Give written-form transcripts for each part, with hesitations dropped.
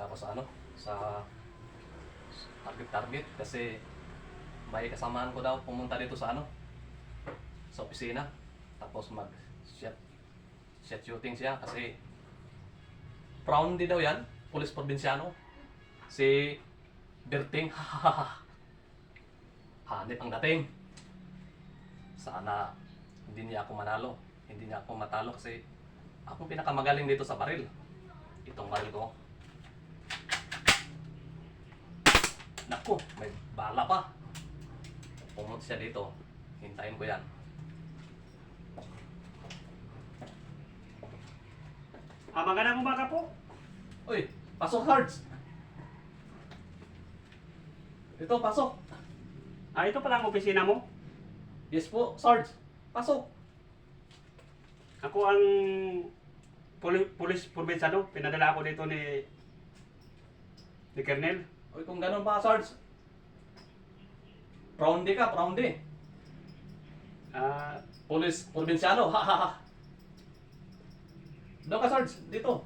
Punta ako sa ano, sa target kasi may kasamaan ko daw pumunta dito sa ano, sa opisina. Tapos mag shot shooting siya kasi Brown din daw yan, pulis probinsyano. Si Berting, hanip ang dating. Sana hindi niya ako manalo, hindi niya ako matalo kasi akong pinakamagaling dito sa baril. Itong baril ko. Naku, may bala pa. Pumunta siya dito. Hintayin ko yan. Magandang umaga po. Uy, pasok Sarge. Ito, pasok. Ito pala ang opisina mo. Yes po, Sarge. Pasok. Ako ang pulis probinsyano. Pinadala ako dito ni Colonel. Uy, kung ganun pa, Sarge. Proundi ka, proundi. Pulis probinsyano, ha ha ha. Doon ka, Sarge. Dito.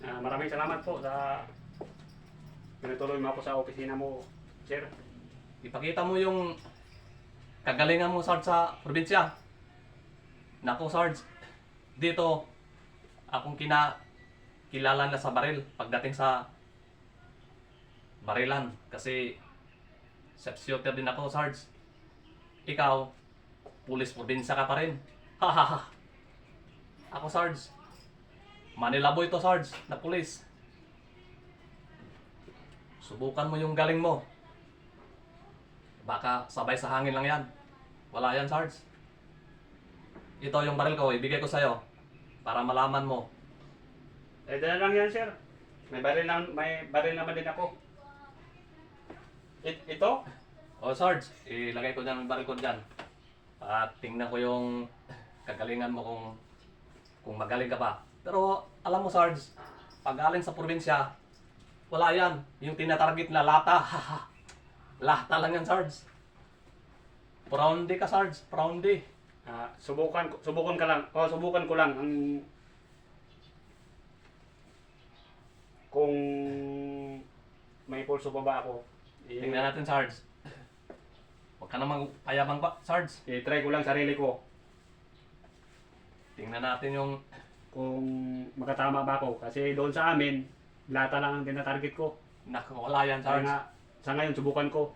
Maraming salamat po sa pinatuloy mo ako sa opisina mo, sir. Ipakita mo yung kagalingan mo, Sarge, sa probinsya. Nako, Sarge. Dito, akong kilala na sa baril pagdating sa barilan. Kasi shooter din ako, Sarge. Ikaw, pulis probinsya ka pa rin. Ha ha ha. Ako, Sarge. Manila boy to, Sarge, na pulis. Subukan mo yung galing mo. Baka sabay sa hangin lang yan. Wala yan, Sarge. Ito yung baril ko, ibigay ko sa'yo. Para malaman mo. Dala lang yan, sir. May baril naman din ako. Ito? O, Sarge, ilagay ko dyan yung baril ko dyan. At tingnan ko yung kagalingan mo kung magaling ka pa. Pero alam mo, Sarge, pag galing sa probinsya, wala yan. Yung tinatarget na lata. Lata lang yan, Sarge. Proundi ka, Sarge. Proundi. Subukan ko lang ang kung may pulso pa ba ako. Tingnan natin, Sarge. Huwag ka namang payabang pa, Sarge. I-try ko lang sarili ko Tingnan natin yung... kung makatama ba ako. Kasi doon sa amin, lata lang ang tinatarget ko. Naku, wala yan, Kaya Sarge. nga, sa ngayon, subukan ko.